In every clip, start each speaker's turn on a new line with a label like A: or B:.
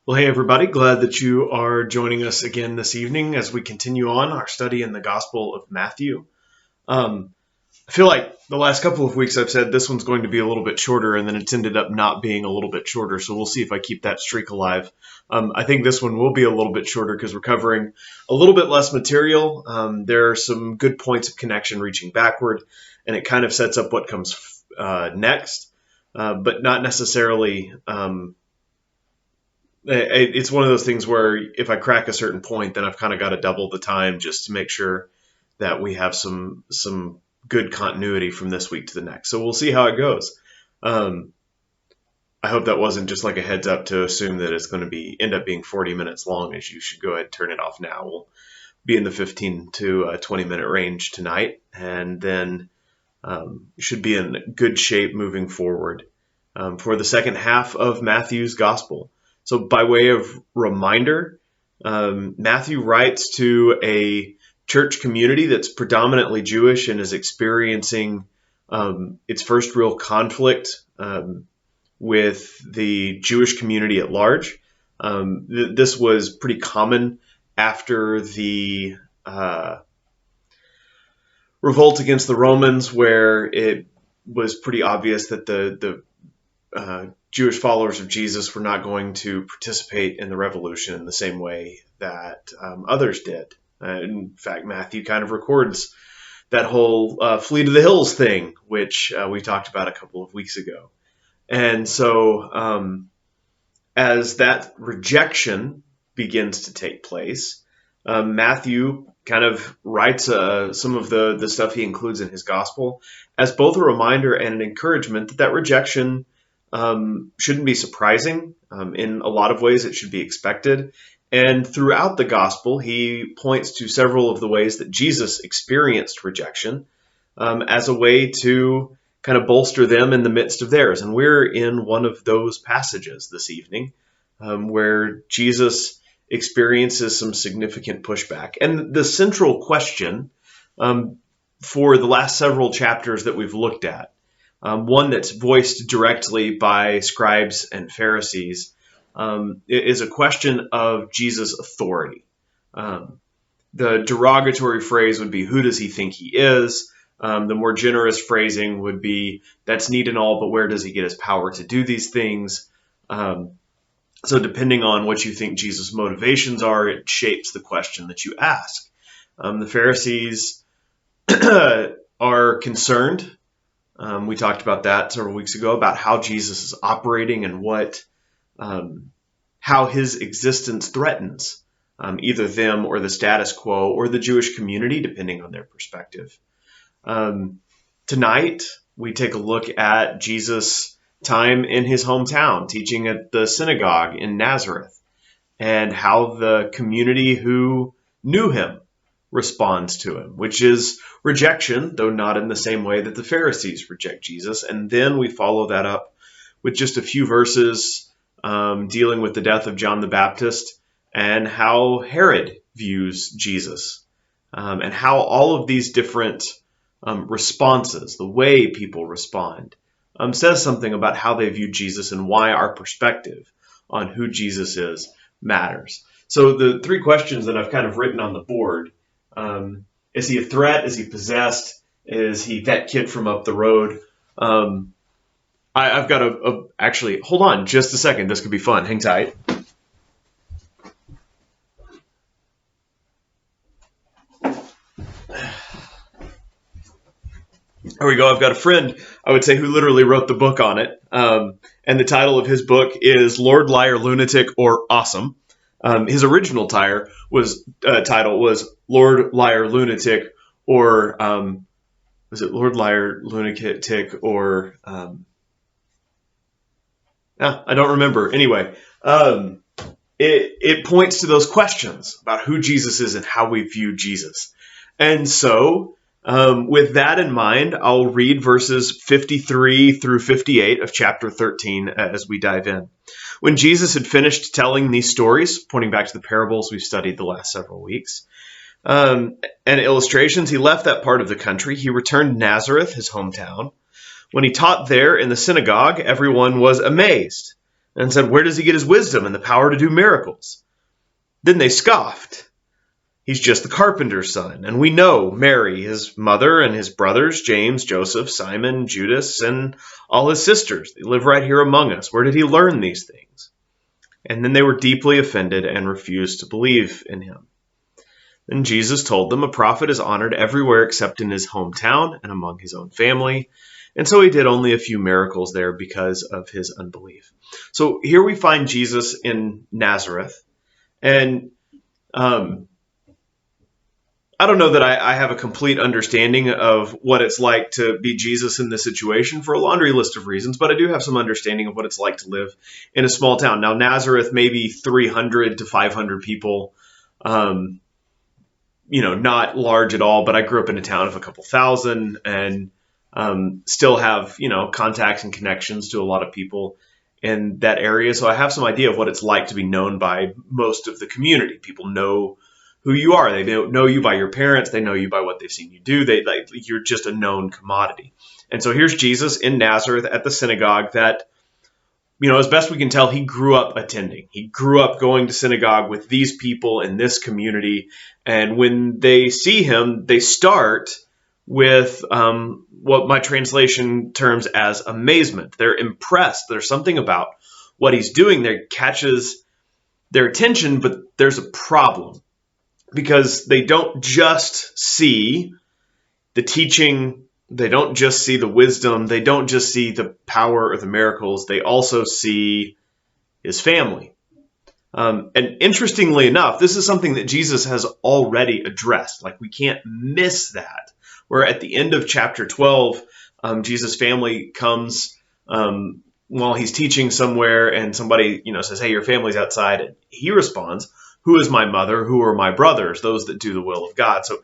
A: Well, hey, everybody. Glad that you are joining us again this evening as we continue on our study in the Gospel of Matthew. I feel like the last couple of weeks I've said this one's going to be a little bit shorter, and then it's ended up not being a little bit shorter, so we'll see if I keep that streak alive. I think this one will be a little bit shorter because we're covering a little bit less material. There are some good points of connection reaching backward, and it kind of sets up what comes next, but not necessarily... It's one of those things where if I crack a certain point, then I've kind of got to double the time just to make sure that we have some good continuity from this week to the next. So we'll see how it goes. I hope that wasn't just like a heads up to assume that it's going to end up being 40 minutes long, as you should go ahead and turn it off now. We'll be in the 15 to 20 minute range tonight, and then should be in good shape moving forward for the second half of Matthew's Gospel. So by way of reminder, Matthew writes to a church community that's predominantly Jewish and is experiencing its first real conflict with the Jewish community at large. This was pretty common after the revolt against the Romans, where it was pretty obvious that the Jewish followers of Jesus were not going to participate in the revolution in the same way that others did. In fact, Matthew kind of records that whole flee to the hills thing, which we talked about a couple of weeks ago. And so as that rejection begins to take place, Matthew kind of writes some of the stuff he includes in his gospel as both a reminder and an encouragement that rejection shouldn't be surprising. In a lot of ways, it should be expected. And throughout the gospel, he points to several of the ways that Jesus experienced rejection as a way to kind of bolster them in the midst of theirs. And we're in one of those passages this evening where Jesus experiences some significant pushback. And the central question for the last several chapters that we've looked at, one that's voiced directly by scribes and Pharisees, is a question of Jesus' authority. The derogatory phrase would be, who does he think he is? The more generous phrasing would be, that's neat and all, but where does he get his power to do these things? So depending on what you think Jesus' motivations are, it shapes the question that you ask. The Pharisees are concerned. We talked about that several weeks ago, about how Jesus is operating and how his existence threatens either them or the status quo or the Jewish community, depending on their perspective. Tonight, we take a look at Jesus' time in his hometown, teaching at the synagogue in Nazareth, and how the community who knew him responds to him, which is rejection, though not in the same way that the Pharisees reject Jesus. And then we follow that up with just a few verses dealing with the death of John the Baptist and how Herod views Jesus, and how all of these different responses, the way people respond, says something about how they view Jesus and why our perspective on who Jesus is matters. So the three questions that I've kind of written on the board: is he a threat? Is he possessed? Is he that kid from up the road? I've got actually, hold on just a second. This could be fun. Hang tight. There we go. I've got a friend, I would say, who literally wrote the book on it. And the title of his book is Lord, Liar, Lunatic, or Awesome. His original title was Lord, Liar, Lunatic, or was it Lord, Liar, Lunatic, or I don't remember. Anyway, it points to those questions about who Jesus is and how we view Jesus. And so with that in mind, I'll read verses 53 through 58 of chapter 13 as we dive in. When Jesus had finished telling these stories, pointing back to the parables we've studied the last several weeks, and illustrations, he left that part of the country. He returned to Nazareth, his hometown. When he taught there in the synagogue, everyone was amazed and said, "Where does he get his wisdom and the power to do miracles?" Then they scoffed. "He's just the carpenter's son. And we know Mary, his mother, and his brothers, James, Joseph, Simon, Judas, and all his sisters. They live right here among us. Where did he learn these things?" And then they were deeply offended and refused to believe in him. Then Jesus told them, "A prophet is honored everywhere except in his hometown and among his own family." And so he did only a few miracles there because of his unbelief. So here we find Jesus in Nazareth. And I don't know that I have a complete understanding of what it's like to be Jesus in this situation for a laundry list of reasons, but I do have some understanding of what it's like to live in a small town. Now, Nazareth, maybe 300 to 500 people, not large at all, but I grew up in a town of a couple thousand and still have, contacts and connections to a lot of people in that area. So I have some idea of what it's like to be known by most of the community. People know who you are. They don't know you by your parents. They know you by what they've seen you do. You're just a known commodity. And so here's Jesus in Nazareth at the synagogue that, as best we can tell, he grew up attending. He grew up going to synagogue with these people in this community. And when they see him, they start with what my translation terms as amazement. They're impressed. There's something about what he's doing there catches their attention, but there's a problem. Because they don't just see the teaching, they don't just see the wisdom, they don't just see the power or the miracles, they also see his family. And interestingly enough, this is something that Jesus has already addressed. Like, we can't miss that. Where at the end of chapter 12, Jesus' family comes while he's teaching somewhere, and somebody says, "Hey, your family's outside." And he responds, "Who is my mother? Who are my brothers? Those that do the will of God." So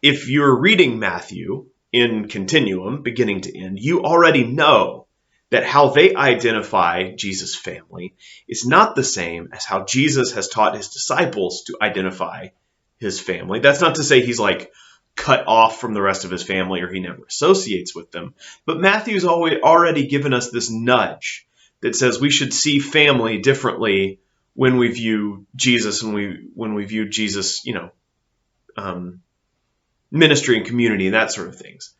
A: if you're reading Matthew in continuum, beginning to end, you already know that how they identify Jesus' family is not the same as how Jesus has taught his disciples to identify his family. That's not to say he's like cut off from the rest of his family or he never associates with them. But Matthew's already given us this nudge that says we should see family differently when we view Jesus and when we view Jesus, ministry and community and that sort of things.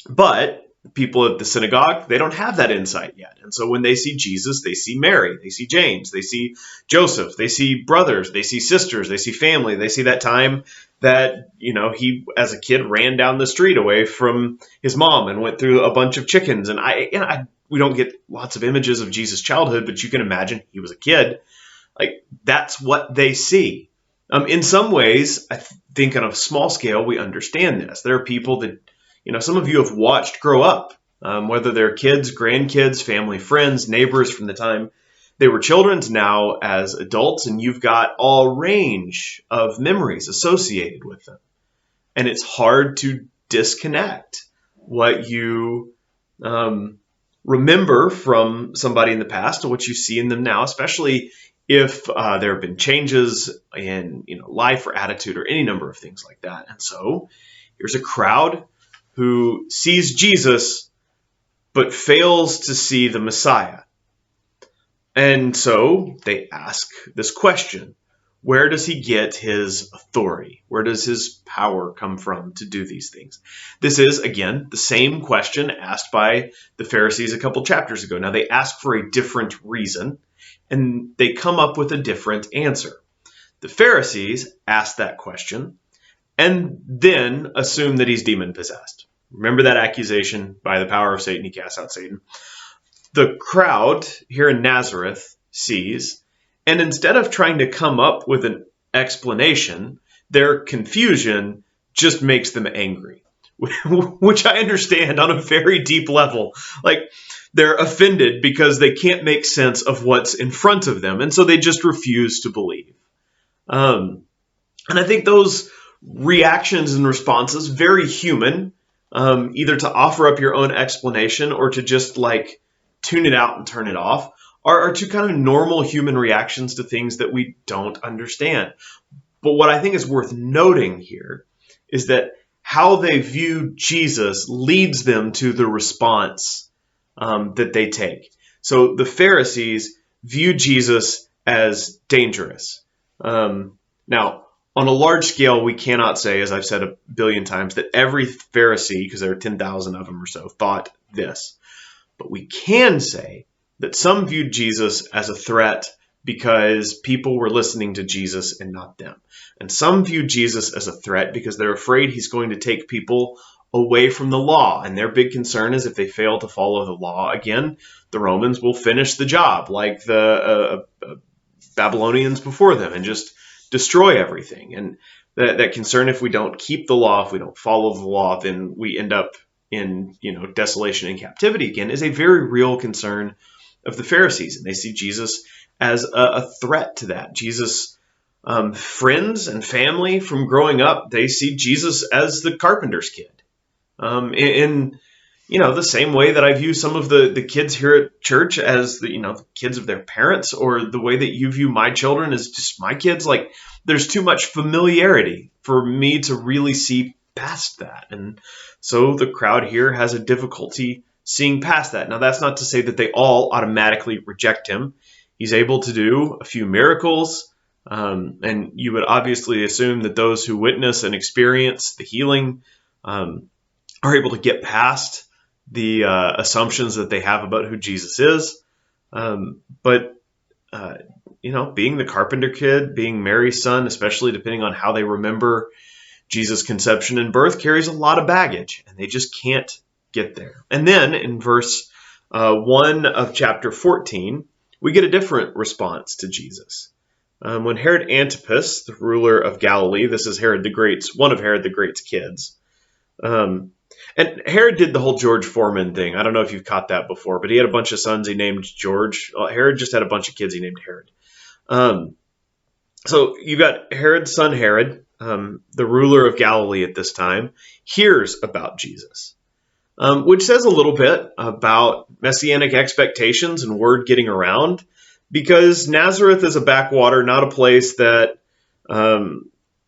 A: But people at the synagogue, they don't have that insight yet. And so when they see Jesus, they see Mary, they see James, they see Joseph, they see brothers, they see sisters, they see family, they see that time that, he as a kid ran down the street away from his mom and went through a bunch of chickens. And we don't get lots of images of Jesus' childhood, but you can imagine he was a kid. Like, that's what they see. In some ways, I think on a small scale, we understand this. There are people that, some of you have watched grow up, whether they're kids, grandkids, family, friends, neighbors from the time they were children to now as adults, and you've got all range of memories associated with them. And it's hard to disconnect what you remember from somebody in the past to what you see in them now, especially if there have been changes in life or attitude or any number of things like that. And so here's a crowd who sees Jesus but fails to see the Messiah. And so they ask this question: where does he get his authority? Where does his power come from to do these things? This is, again, the same question asked by the Pharisees a couple chapters ago. Now, they ask for a different reason, and they come up with a different answer. The Pharisees ask that question and then assume that he's demon-possessed. Remember that accusation: by the power of Satan, he casts out Satan. The crowd here in Nazareth sees, and instead of trying to come up with an explanation, their confusion just makes them angry, which I understand on a very deep level. Like, they're offended because they can't make sense of what's in front of them, and so they just refuse to believe. And I think those reactions and responses, very human, either to offer up your own explanation or to just tune it out and turn it off, are two kind of normal human reactions to things that we don't understand. But what I think is worth noting here is that how they view Jesus leads them to the response that they take. So the Pharisees viewed Jesus as dangerous. Now, on a large scale, we cannot say, as I've said a billion times, that every Pharisee, because there are 10,000 of them or so, thought this. But we can say that some viewed Jesus as a threat because people were listening to Jesus and not them. And some viewed Jesus as a threat because they're afraid he's going to take people away from the law. And their big concern is if they fail to follow the law again, the Romans will finish the job like the Babylonians before them and just destroy everything. And that concern, if we don't keep the law, if we don't follow the law, then we end up in desolation and captivity again, is a very real concern of the Pharisees. And they see Jesus as a threat to that. Jesus' friends and family from growing up, they see Jesus as the carpenter's kid. In the same way that I view some of the kids here at church as the kids of their parents, or the way that you view my children as just my kids. Like, there's too much familiarity for me to really see past that. And so the crowd here has a difficulty seeing past that. Now, that's not to say that they all automatically reject him. He's able to do a few miracles, and you would obviously assume that those who witness and experience the healing are able to get past the assumptions that they have about who Jesus is. But being the carpenter kid, being Mary's son, especially depending on how they remember Jesus' conception and birth, carries a lot of baggage, and they just can't get there. And then in verse 1 of chapter 14, we get a different response to Jesus. When Herod Antipas, the ruler of Galilee, this is Herod the Great's, one of Herod the Great's kids, and Herod did the whole George Foreman thing. I don't know if you've caught that before, but he had a bunch of sons he named George. Herod just had a bunch of kids he named Herod. So you've got Herod's son Herod, the ruler of Galilee at this time, hears about Jesus, which says a little bit about messianic expectations and word getting around, because Nazareth is a backwater, not a place that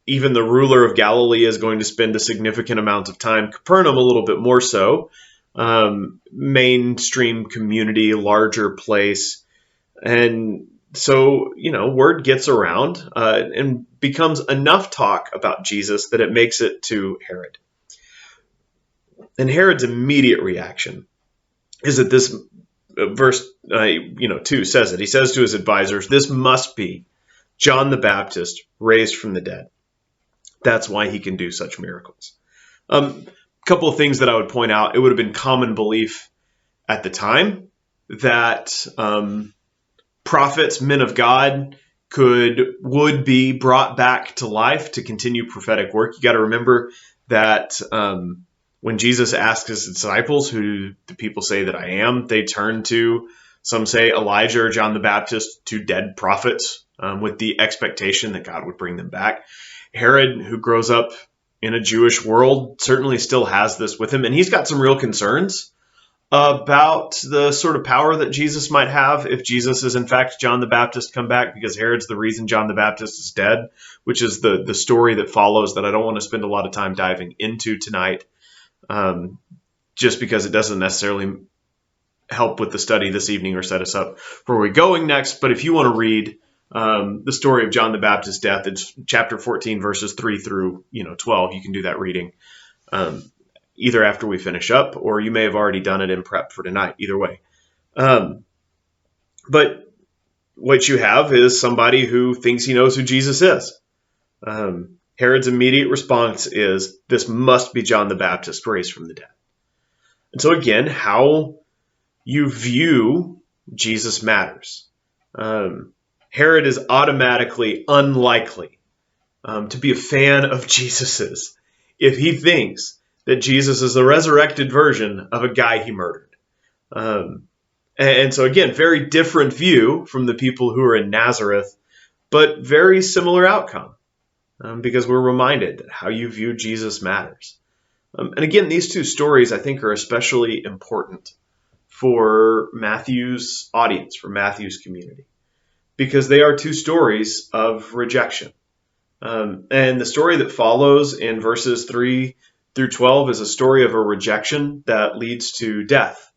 A: even the ruler of Galilee is going to spend a significant amount of time. Capernaum a little bit more so. Mainstream community, larger place. And so, word gets around and becomes enough talk about Jesus that it makes it to Herod. And Herod's immediate reaction is that this verse 2 says it. He says to his advisors, "This must be John the Baptist raised from the dead. That's why he can do such miracles." A couple of things that I would point out. It would have been common belief at the time that prophets, men of God, would be brought back to life to continue prophetic work. You got to remember that when Jesus asked his disciples, "Who do people say that I am?" they turned to, some say Elijah or John the Baptist, two dead prophets, with the expectation that God would bring them back. Herod, who grows up in a Jewish world, certainly still has this with him, and he's got some real concerns about the sort of power that Jesus might have if Jesus is in fact John the Baptist come back, because Herod's the reason John the Baptist is dead, which is the story that follows that I don't want to spend a lot of time diving into tonight, just because it doesn't necessarily help with the study this evening or set us up for where we're going next. But if you want to read the story of John the Baptist's death, it's chapter 14, verses 3 through 12. You can do that reading either after we finish up, or you may have already done it in prep for tonight. Either way. But what you have is somebody who thinks he knows who Jesus is. Herod's immediate response is, "This must be John the Baptist raised from the dead." And so again, how you view Jesus matters. Herod is automatically unlikely to be a fan of Jesus's if he thinks that Jesus is the resurrected version of a guy he murdered. And so again, very different view from the people who are in Nazareth, but very similar outcome, because we're reminded that how you view Jesus matters. And again, these two stories I think are especially important for Matthew's audience, for Matthew's community, because they are two stories of rejection. And the story that follows in verses 3 through 12 is a story of a rejection that leads to death.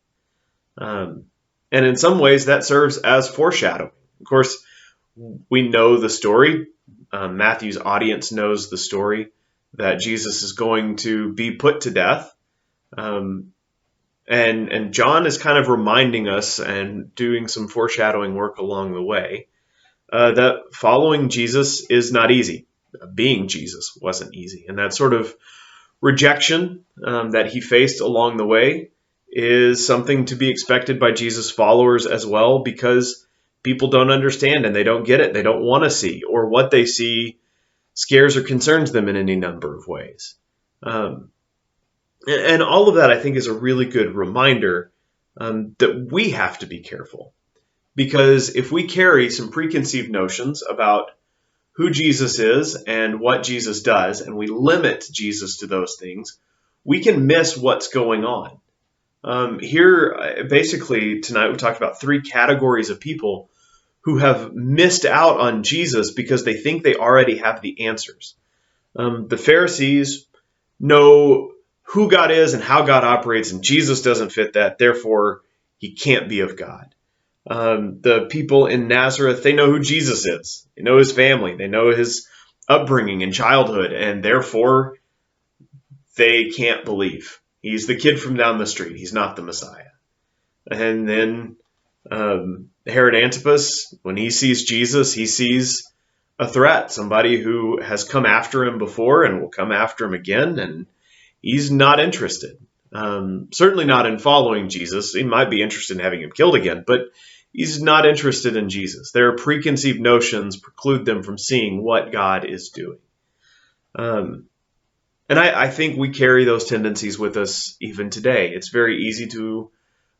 A: And in some ways, that serves as foreshadowing. Of course, we know the story. Matthew's audience knows the story that Jesus is going to be put to death. And John is kind of reminding us and doing some foreshadowing work along the way that following Jesus is not easy. Being Jesus wasn't easy. And that sort of rejection that he faced along the way is something to be expected by Jesus' followers as well, because people don't understand and they don't get it. They don't want to see, or what they see scares or concerns them in any number of ways. And all of that, I think, is a really good reminder that we have to be careful. Because if we carry some preconceived notions about who Jesus is and what Jesus does, and we limit Jesus to those things, we can miss what's going on. Here, basically, tonight we talked about 3 categories of people who have missed out on Jesus because they think they already have the answers. The Pharisees know who God is and how God operates, and Jesus doesn't fit that, therefore he can't be of God. The people in Nazareth, they know who Jesus is. They know his family. They know his upbringing and childhood, and therefore they can't believe. He's the kid from down the street. He's not the Messiah. And then Herod Antipas, when he sees Jesus, he sees a threat, somebody who has come after him before and will come after him again, and he's not interested. Certainly not in following Jesus. He might be interested in having him killed again, but he's not interested in Jesus. Their preconceived notions preclude them from seeing what God is doing. And I think we carry those tendencies with us even today. It's very easy to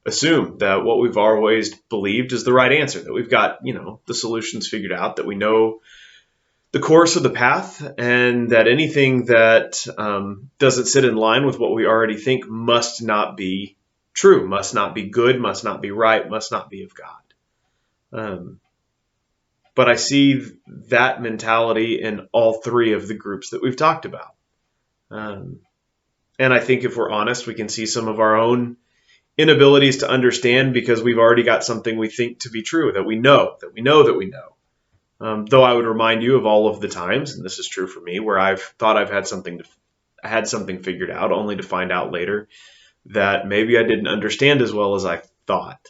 A: assume that what we've always believed is the right answer, that we've got, the solutions figured out, that we know the course of the path, and that anything that doesn't sit in line with what we already think must not be true, must not be good, must not be right, must not be of God. But I see that mentality in all 3 of the groups that we've talked about. And I think if we're honest, we can see some of our own inabilities to understand because we've already got something we think to be true, that we know. Though I would remind you of all of the times, and this is true for me, where I've thought I've had something figured out, only to find out later that maybe I didn't understand as well as I thought.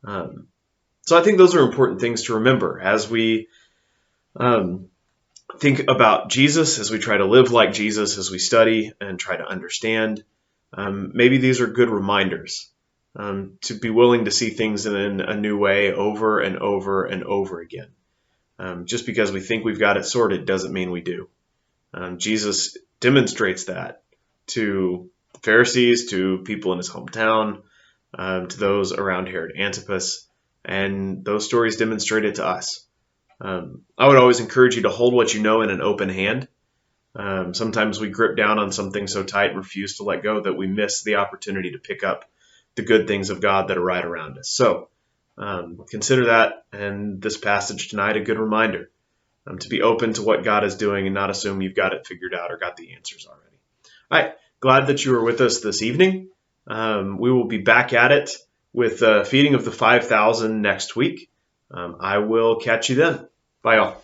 A: So I think those are important things to remember as we think about Jesus, as we try to live like Jesus, as we study and try to understand. Maybe these are good reminders to be willing to see things in a new way over and over and over again. Just because we think we've got it sorted doesn't mean we do. Jesus demonstrates that to the Pharisees, to people in his hometown, to those around Herod Antipas, and those stories demonstrate it to us. I would always encourage you to hold what you know in an open hand. Sometimes we grip down on something so tight and refuse to let go that we miss the opportunity to pick up the good things of God that are right around us. So consider that, and this passage tonight a good reminder to be open to what God is doing and not assume you've got it figured out or got the answers already. All right, glad that you were with us this evening. We will be back at it with feeding of the 5,000 next week. I will catch you then. Bye, all.